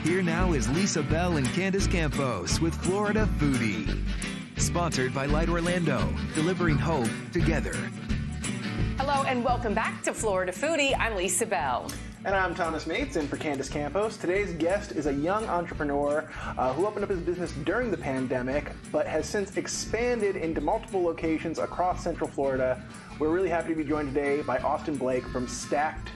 Here now is Lisa Bell and Candace Campos with Florida Foodie. Sponsored by Light Orlando, delivering hope together. Hello and welcome back to Florida Foodie. I'm Lisa Bell. And I'm Thomas Mates, in for Candace Campos. Today's guest is a young entrepreneur who opened up his business during the pandemic, but has since expanded into multiple locations across Central Florida. We're really happy to be joined today by Austin Blake from Stackd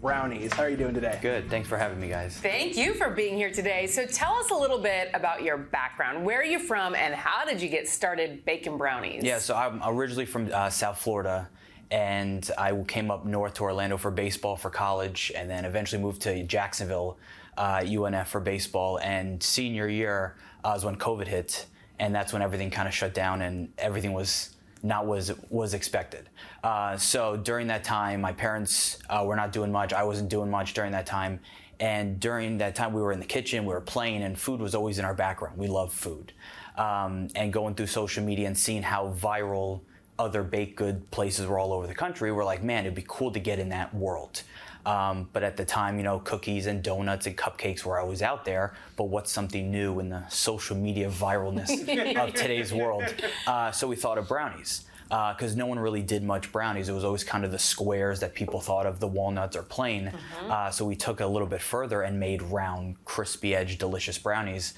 Brownies. How are you doing today? Good. Thanks for having me, guys. Thank you for being here today. So tell us a little bit about your background. Where are you from and how did you get started baking brownies? Yeah, so I'm originally from South Florida, and I came up north to Orlando for baseball for college, and then eventually moved to Jacksonville, UNF for baseball. And senior year was when COVID hit, and that's when everything kind of shut down and everything was not was expected. So during that time, my parents were not doing much. I wasn't doing much during that time. And during that time, we were in the kitchen, we were playing, and food was always in our background. We love food. And going through social media and seeing how viral other baked good places were all over the country, we're like, man, it'd be cool to get in that world. But at the time, you know, cookies and donuts and cupcakes were always out there, but what's something new in the social media viralness of today's world? So we thought of brownies, because no one really did much brownies. It was always kind of the squares that people thought of, the walnuts or plain. So we took it a little bit further and made round, crispy edge, delicious brownies,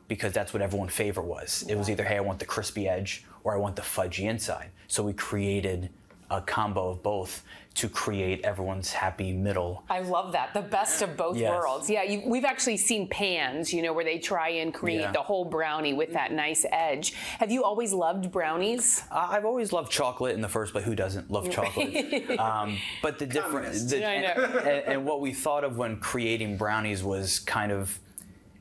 because that's what everyone's favorite was. It was either, hey, I want the crispy edge or I want the fudgy inside. So we created a combo of both to create everyone's happy middle. I love that. The best of both worlds. Yeah, we've actually seen pans, you know, where they try and create the whole brownie with that nice edge. Have you always loved brownies? I've always loved chocolate in the first place. Who doesn't love chocolate? But the difference, and what we thought of when creating brownies was kind of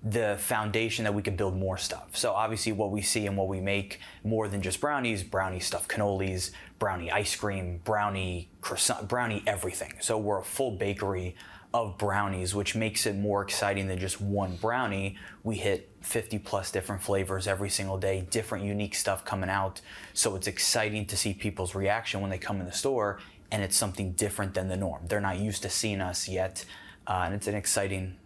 the foundation that we could build more stuff. So obviously what we see and what we make, more than just brownies, brownie stuffed cannolis, brownie ice cream, brownie croissant, brownie everything. So we're a full bakery of brownies, which makes it more exciting than just one brownie. We hit 50 plus different flavors every single day, different unique stuff coming out. So it's exciting to see people's reaction when they come in the store, and it's something different than the norm. They're not used to seeing us yet, and it's an exciting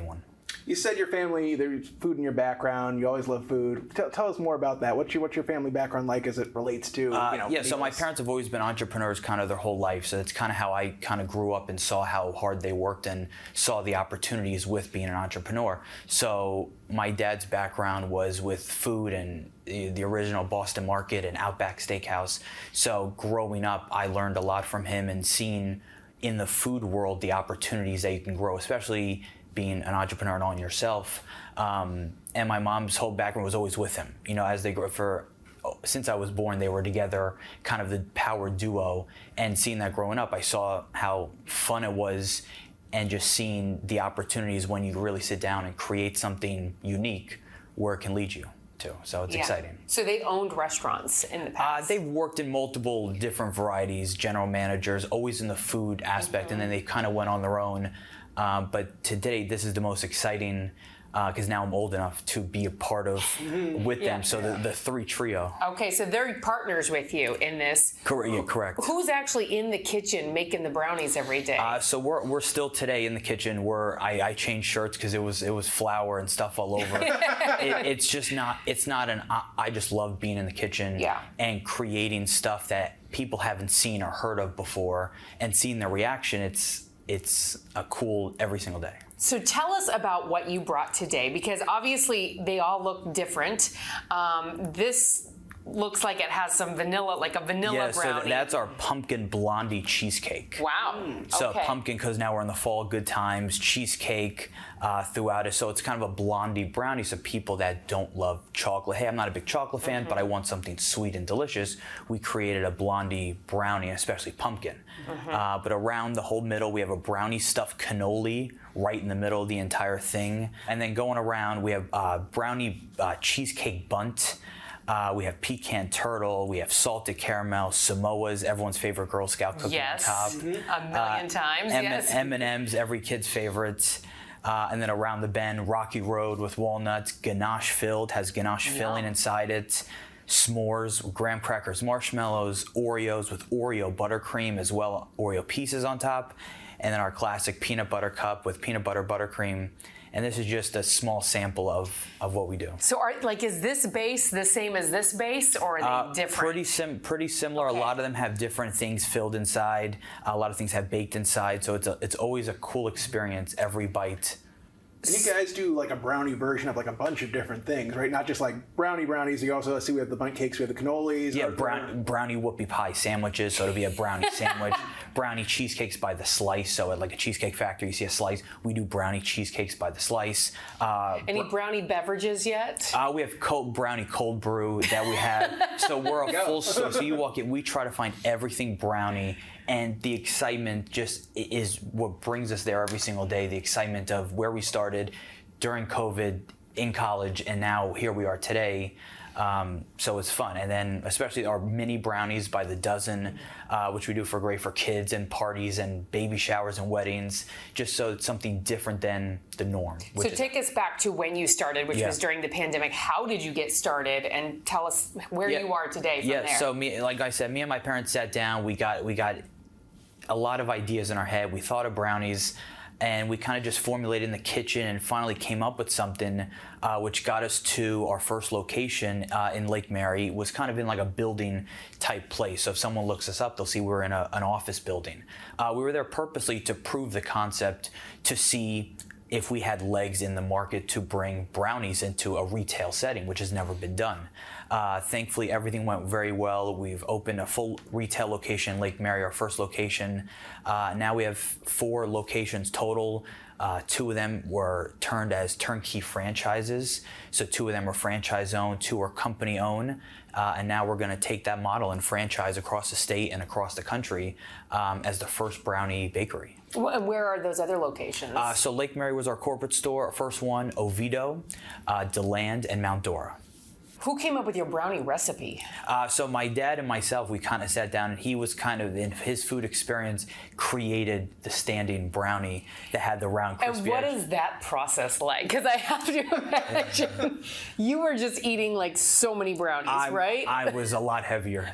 one. You said your family, there's food in your background, you always love food. Tell us more about that. What's your family background like as it relates to, so my parents have always been entrepreneurs kind of their whole life. So it's kind of how I kind of grew up and saw how hard they worked and saw the opportunities with being an entrepreneur. So my dad's background was with food and the original Boston Market and Outback Steakhouse. So growing up, I learned a lot from him and seeing in the food world the opportunities that you can grow, especially being an entrepreneur and on yourself. And my mom's whole background was always with him. You know, as they grew since I was born, they were together, kind of the power duo. And seeing that growing up, I saw how fun it was, and just seeing the opportunities when you really sit down and create something unique, where it can lead you to. So it's exciting. So they owned restaurants in the past? They've worked in multiple different varieties, general managers, always in the food aspect, and then they kind of went on their own. But today, this is the most exciting, because now I'm old enough to be a part of with them. So the three trio. Okay, so they're partners with you in this. Correct. Who's actually in the kitchen making the brownies every day? So we're still today in the kitchen. I changed shirts because it was flour and stuff all over. It's just not. It's not an. I just love being in the kitchen and creating stuff that people haven't seen or heard of before, and seeing their reaction. It's a cool every single day. So tell us about what you brought today, because obviously they all look different. This looks like it has some vanilla, like a vanilla brownie. So that's our pumpkin blondie cheesecake. Wow. So pumpkin, because now we're in the fall, good times, cheesecake throughout it. So it's kind of a blondie brownie. So people that don't love chocolate, hey, I'm not a big chocolate fan, but I want something sweet and delicious. We created a blondie brownie, especially pumpkin. But around the whole middle, we have a brownie stuffed cannoli right in the middle of the entire thing. And then going around, we have brownie cheesecake bunt. We have pecan turtle, we have salted caramel, Samoa's, everyone's favorite Girl Scout cookie on top. A million times, M&M's, every kid's favorites. And then around the bend, Rocky Road with walnuts, ganache filled, has ganache filling inside it. S'mores, graham crackers, marshmallows, Oreos with Oreo buttercream, as well Oreo pieces on top. And then our classic peanut butter cup with peanut butter buttercream. and this is just a small sample of what we do. So is this base the same as this base, or are they different? Pretty similar. Okay. A lot of them have different things filled inside. A lot of things have baked inside, so it's always a cool experience every bite. And you guys do like a brownie version of like a bunch of different things, right? Not just like brownies. You also see we have the bundt cakes, we have the cannolis. Yeah, brownie whoopie pie sandwiches. So it'll be a brownie sandwich. Brownie cheesecakes by the slice. So at like a Cheesecake Factory, you see a slice. We do brownie cheesecakes by the slice. Any brownie beverages yet? We have brownie cold brew that we have. So we're a full store. So you walk in, we try to find everything brownie. And the excitement just is what brings us there every single day. The excitement of where we started during COVID in college, and now here we are today. So it's fun. And then especially our mini brownies by the dozen, which we do great for kids and parties and baby showers and weddings, just so it's something different than the norm. So take us back to when you started, which was during the pandemic. How did you get started, and tell us where you are today from there? So like I said, me and my parents sat down. We got a lot of ideas in our head. We thought of brownies, and we kind of just formulated in the kitchen and finally came up with something which got us to our first location in Lake Mary. It was kind of in like a building type place. So if someone looks us up, they'll see we're in an office building. We were there purposely to prove the concept, to see if we had legs in the market to bring brownies into a retail setting, which has never been done. Thankfully, everything went very well. We've opened a full retail location in Lake Mary, our first location. Now we have 4 locations total. 2 of them were turned as turnkey franchises. So 2 of them are franchise owned, 2 are company owned. And now we're gonna take that model and franchise across the state and across the country as the first brownie bakery. Where are those other locations? So Lake Mary was our corporate store, our first one, Oviedo, DeLand, and Mount Dora. Who came up with your brownie recipe? So my dad and myself, we kind of sat down, and he was kind of, in his food experience, created the standing brownie that had the round crispy And what edge. is that process like? Because I have to imagine you were just eating like so many brownies, right? I was a lot heavier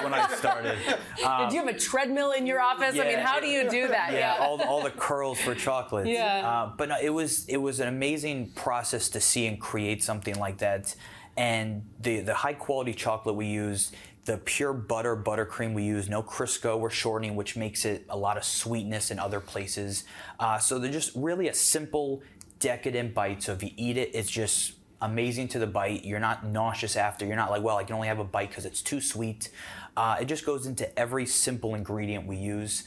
when I started. Did you have a treadmill in your office? I mean, how do you do that? Yeah, all the curls for chocolate. Yeah. But no, it was an amazing process to see and create something like that. And the high quality chocolate we use, the pure buttercream we use, no Crisco or shortening, which makes it a lot of sweetness in other places. So they're just really a simple, decadent bite. So if you eat it, it's just amazing to the bite. You're not nauseous after. You're not like, well, I can only have a bite because it's too sweet. It just goes into every simple ingredient we use.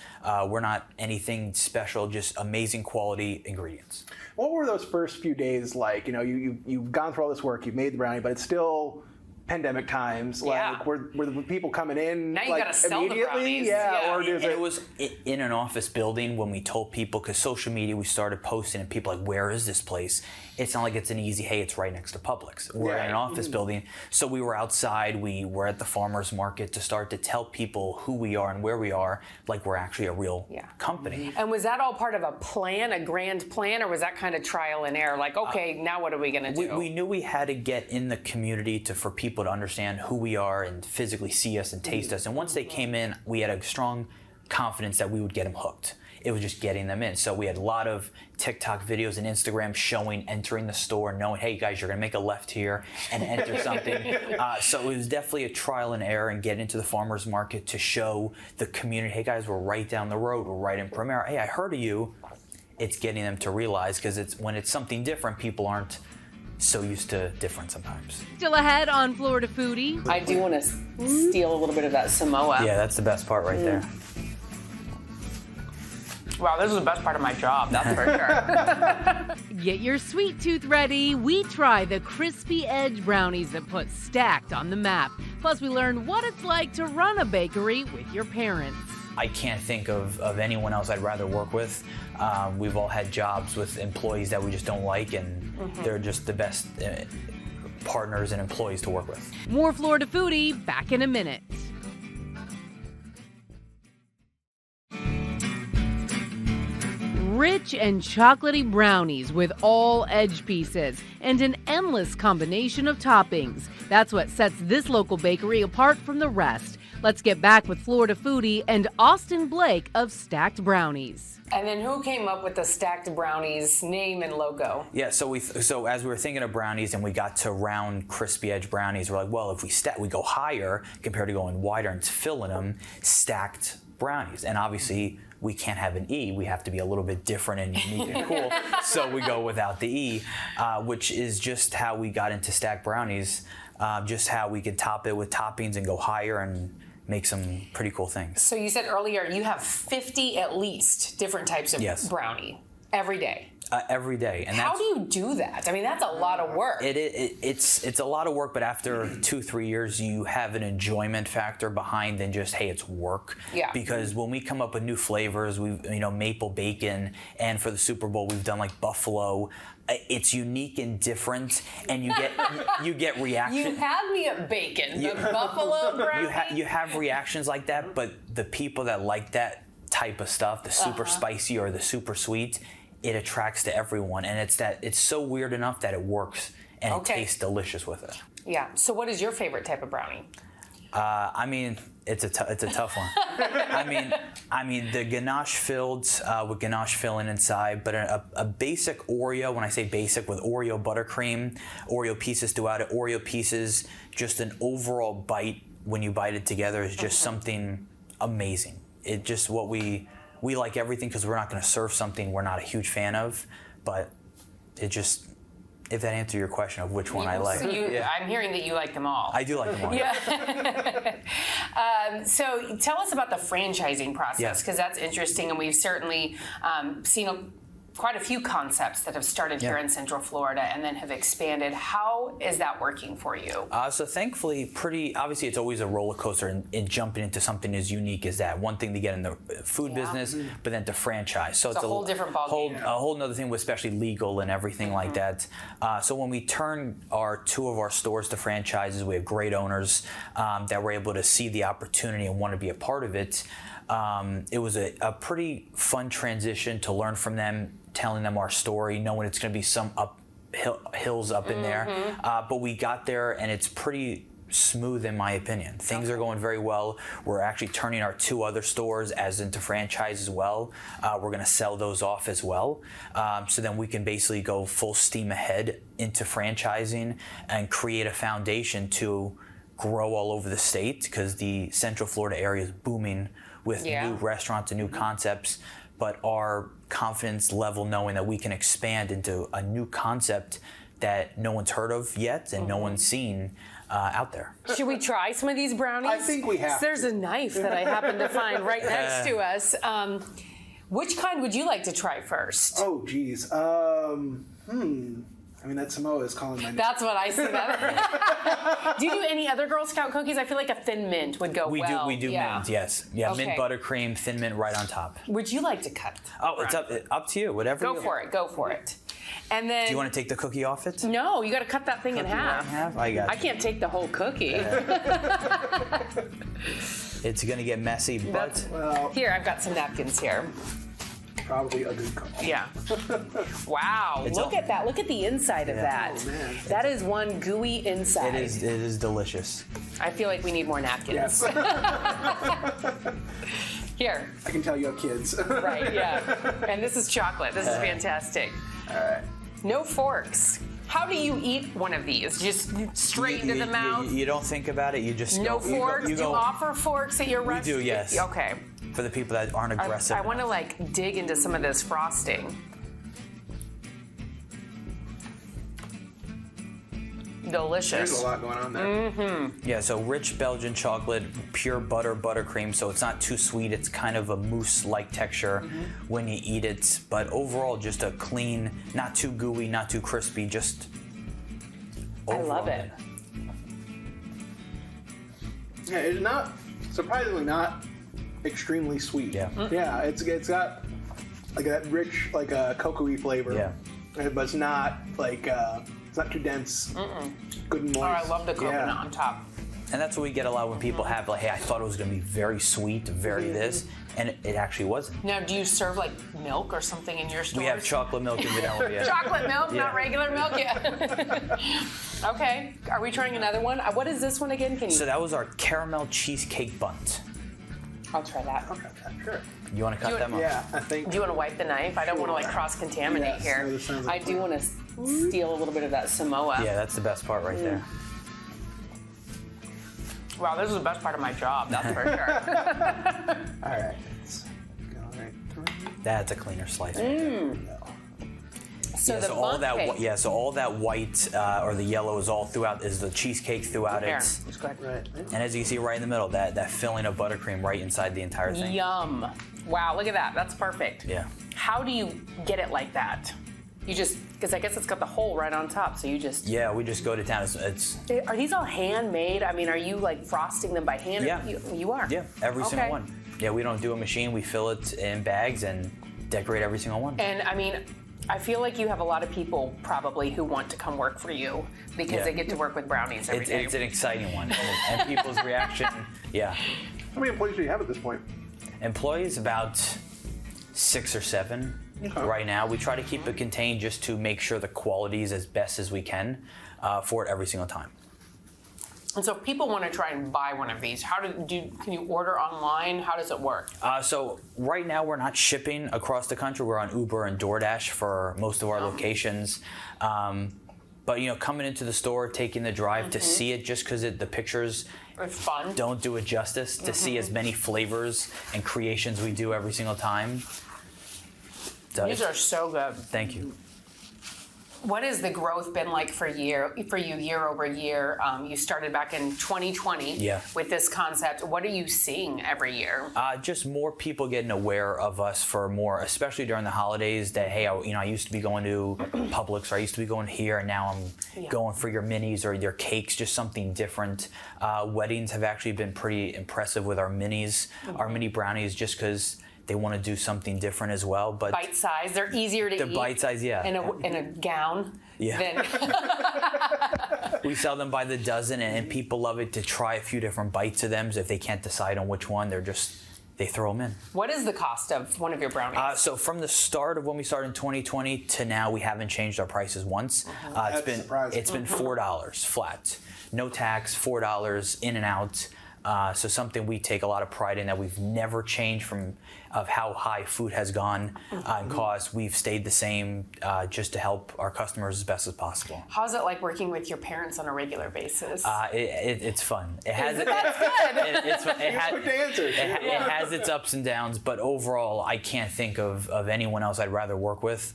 We're not anything special, just amazing quality ingredients. What were those first few days like? You know, you've gone through all this work, you've made the brownie, but it's still pandemic times. Like, were the people coming in now you like gotta sell the brownies. Or does it was in an office building when we told people, because social media, we started posting and people like, where is this place? It's not like it's an easy, hey, it's right next to Publix. We're in an office building. So we were outside, we were at the farmer's market to start to tell people who we are and where we are, like we're actually a real company. And was that all part of a plan, a grand plan, or was that kind of trial and error? Like, okay, now what are we gonna do? We knew we had to get in the community for people to understand who we are and physically see us and taste us. And once they came in, we had a strong confidence that we would get them hooked. It was just getting them in. So we had a lot of TikTok videos and Instagram showing, entering the store, knowing, hey guys, you're gonna make a left here and enter something. So it was definitely a trial and error, and get into the farmer's market to show the community, hey guys, we're right down the road, we're right in Premier. Hey, I heard of you. It's getting them to realize, because when it's something different, people aren't so used to different sometimes. Still ahead on Florida Foodie. I do want to steal a little bit of that Samoa. Yeah, that's the best part right there. Wow, this is the best part of my job, that's for sure. Get your sweet tooth ready. We try the crispy edge brownies that put Stackd on the map. Plus, we learn what it's like to run a bakery with your parents. I can't think of anyone else I'd rather work with. We've all had jobs with employees that we just don't like, and they're just the best partners and employees to work with. More Florida Foodie back in a minute. Rich rich and chocolatey brownies with all edge pieces and an endless combination of toppings. That's what sets this local bakery apart from the rest. Let's get back with Florida foodie and Austin Blake of Stackd Brownies. And then who came up with the Stackd Brownies name and logo? Yeah, so as we were thinking of brownies and we got to round, crispy edge brownies, we're like, well, if we go higher compared to going wider and filling them, Stackd Brownies. And obviously, we can't have an E. We have to be a little bit different and unique and cool. So we go without the E, which is just how we got into Stackd Brownies, just how we could top it with toppings and go higher and make some pretty cool things. So you said earlier you have 50 at least different types of brownie every day. Every day. And how do you do that? I mean, that's a lot of work. It's a lot of work, but after 2-3 years, you have an enjoyment factor behind than just, hey, it's work. Yeah. Because when we come up with new flavors, maple bacon, and for the Super Bowl, we've done like buffalo. It's unique and different, and you get reaction. You had me at bacon, the buffalo brownie. You have reactions like that, but the people that like that type of stuff, the super spicy or the super sweet, it attracts to everyone, and it's so weird enough that it works and it tastes delicious with it. Yeah. So what is your favorite type of brownie? I mean, it's a tough one. I mean, the ganache filled with ganache filling inside, but a basic Oreo. When I say basic, with Oreo buttercream, Oreo pieces throughout it, Oreo pieces. Just an overall bite when you bite it together is just something amazing. It just what we like everything because we're not going to serve something we're not a huge fan of, but it just. If that answers your question of which one I like. So I'm hearing that you like them all. I do like them all. Yeah. So tell us about the franchising process, because that's interesting, and we've certainly seen quite a few concepts that have started here in Central Florida and then have expanded. How is that working for you? So thankfully, obviously it's always a roller coaster in jumping into something as unique as that. One thing to get in the food business, but then to franchise. So it's a whole different ballgame. A whole nother thing, especially legal and everything like that. So when we turn two of our stores to franchises, we have great owners that were able to see the opportunity and want to be a part of it. It was a pretty fun transition to learn from them, telling them our story, knowing it's going to be some hills up in there. But we got there, and it's pretty smooth in my opinion. Things are going very well. We're actually turning our 2 other stores into franchise as well. We're going to sell those off as well. So then we can basically go full steam ahead into franchising and create a foundation to grow all over the state, because the Central Florida area is booming with new restaurants and new concepts. But our confidence level knowing that we can expand into a new concept that no one's heard of yet and no one's seen out there. Should we try some of these brownies? I think we have There's a knife that I happen to find right next to us. Which kind would you like to try first? Oh, geez. I mean, that Samoa is calling my name. That's what I see. Do you do any other Girl Scout cookies? I feel like a thin mint would go well. We do mint, yes. Yeah, mint buttercream, thin mint right on top. Would you like to cut? Oh, it's up to you. Whatever. Go for it. And then. Do you want to take the cookie off it? No, you got to cut that thing in half. I got you. I can't take the whole cookie. It's gonna get messy, but here, I've got some napkins here. Probably a good call. Yeah. Wow. Look at that. Look at the inside of that. Oh, man. That is one gooey inside. It is delicious. I feel like we need more napkins. Yes. Here. I can tell you have kids. Right, yeah. And this is chocolate. This is fantastic. All right. No forks. How do you eat one of these? Just straight into the mouth? You don't think about it. You just no go. Forks? Do you offer forks at your restaurant? We do, yes. Okay. For the people that aren't aggressive. I want to dig into some of this frosting. Delicious. There's a lot going on there. Mm-hmm. Yeah, so rich Belgian chocolate, pure buttercream, so it's not too sweet. It's kind of a mousse-like texture when you eat it. But overall, just a clean, not too gooey, not too crispy, just I love it. Yeah, it's not, surprisingly not extremely sweet. Yeah. Yeah, it's got like that rich, a cocoa-y flavor. Yeah. But it's not it's not too dense. Good and moist. Oh, I love the coconut on top. And that's what we get a lot when people have like, hey, I thought it was going to be very sweet, very this, and it actually wasn't. Now, do you serve like milk or something in your stores? We have chocolate milk and vanilla. Yeah. Chocolate milk, Yeah. not regular milk yet. Okay, are we trying another one? What is this one again? Can you? So that was our caramel cheesecake buns. I'll try that. Okay, sure. You want to cut them up? Yeah, I think. Do you want to wipe the knife? I don't want to like cross-contaminate Yes, here. no, this sounds like I do want to steal a little bit of that Samoa. Yeah, that's the best part right there. Wow, this is the best part of my job, that's for sure. All right. Let's go right through. That's a cleaner slice. Right there. So the So all bun that, cake. so all that white or the yellow is all throughout. Is the cheesecake throughout Here, it? let's go ahead. Right. And as you can see right in the middle, that filling of buttercream right inside the entire thing. Yum. Wow, look at that. That's perfect. Yeah. How do you get it like that? You just, because I guess it's got the hole right on top, so you just. Yeah, we just go to town. It's Are these all handmade? I mean, are you like frosting them by hand? Yeah. You are? yeah, every Okay. single one. Yeah, we don't do a machine. We fill it in bags and decorate every single one. And I mean, I feel like you have a lot of people probably who want to come work for you because Yeah. they get to work with brownies every day. It's an exciting one, and people's reaction. Yeah, How many employees do you have at this point? employees about 6 or 7 right now. We try to keep it contained just to make sure the quality is as best as we can for it every single time. And so if people want to try and buy one of these, can you order online? How does it work? So right now we're not shipping across the country. We're on Uber and DoorDash for most of our locations. But coming into the store, taking the drive to see it, just because the pictures It's fun. don't do it justice, to see as many flavors and creations we do every single time. So These are so good. Thank you. What has the growth been like for you year over year? You started back in 2020 Yeah. with this concept. What are you seeing every year? Just more people getting aware of us for more, especially during the holidays. That hey, I used to be going to Publix, or I used to be going here, and now I'm going for your minis or your cakes, just something different. Weddings have actually been pretty impressive with our minis, our mini brownies, just because they want to do something different as well. But Bite size. They're easier to eat. the bite size, yeah. In a gown. Yeah. Than We sell them by the dozen, and people love it to try a few different bites of them. So if they can't decide on which one, they throw them in. What is the cost of one of your brownies? So from the start of when we started in 2020 to now, we haven't changed our prices once. That's surprising. It's been $4 flat, no tax, $4 in and out. So something we take a lot of pride in, that we've never changed of how high food has gone in cost. We've stayed the same just to help our customers as best as possible. How's it like working with your parents on a regular basis? It's fun. It has That's good. it's fun. Quick answers. It has its ups and downs, but overall, I can't think of anyone else I'd rather work with.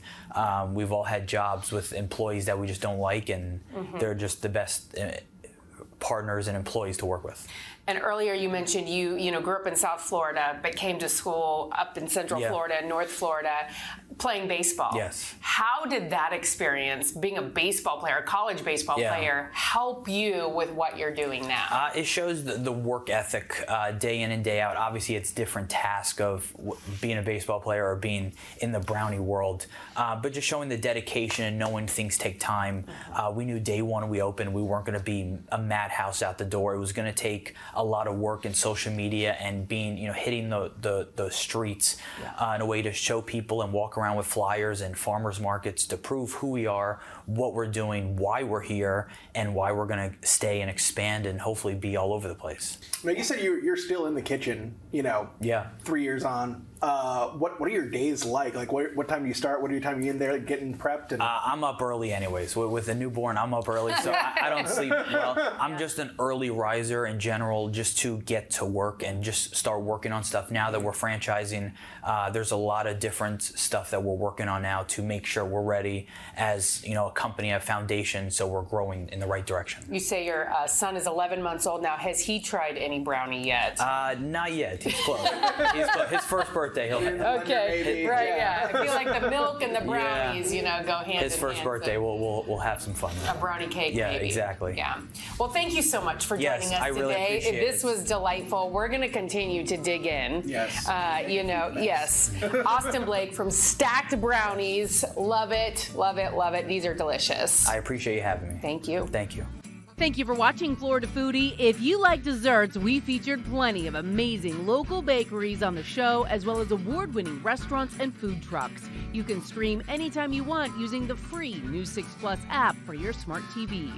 We've all had jobs with employees that we just don't like, and they're just the best partners and employees to work with. And earlier you mentioned you grew up in South Florida, but came to school up in Central Florida and North Florida, playing baseball. Yes. How did that experience, being a baseball player, a college baseball player, help you with what you're doing now? It shows the work ethic day in and day out. Obviously, it's different task of being a baseball player or being in the brownie world, but just showing the dedication and knowing things take time. We knew day one when we opened, we weren't going to be a madhouse out the door. It was going to take a lot of work in social media and being, hitting the streets in a way to show people and walk around with flyers and farmers markets to prove who we are, what we're doing, why we're here, and why we're going to stay and expand and hopefully be all over the place. Now, you said you're still in the kitchen, 3 years on. What are your days like? Like, what time do you start? What are your time you in there getting prepped? And I'm up early anyways. With a newborn, I'm up early, so I don't sleep well. I'm just an early riser in general, just to get to work and just start working on stuff. Now that we're franchising, there's a lot of different stuff that we're working on now to make sure we're ready as a company, a foundation, so we're growing in the right direction. You say your son is 11 months old now. Has he tried any brownie yet? Not yet. He's close. He's close. His first birthday, he'll have. Okay, Maybe, right, yeah. I feel like the milk and the brownies, go hand in hand. His first birthday, so we'll have some fun. a brownie cake, Yeah, maybe. exactly. Yeah. Well, thank you so much for Yes, joining us I really today. appreciate This it. was delightful. We're going to continue to dig in. Yes. Yes. Austin Blake from Stackd Brownies. Love it, love it, love it. These are delicious. I appreciate you having me. Thank you. Thank you. Thank you for watching Florida Foodie. If you like desserts, we featured plenty of amazing local bakeries on the show, as well as award-winning restaurants and food trucks. You can stream anytime you want using the free News 6 Plus app for your smart TV.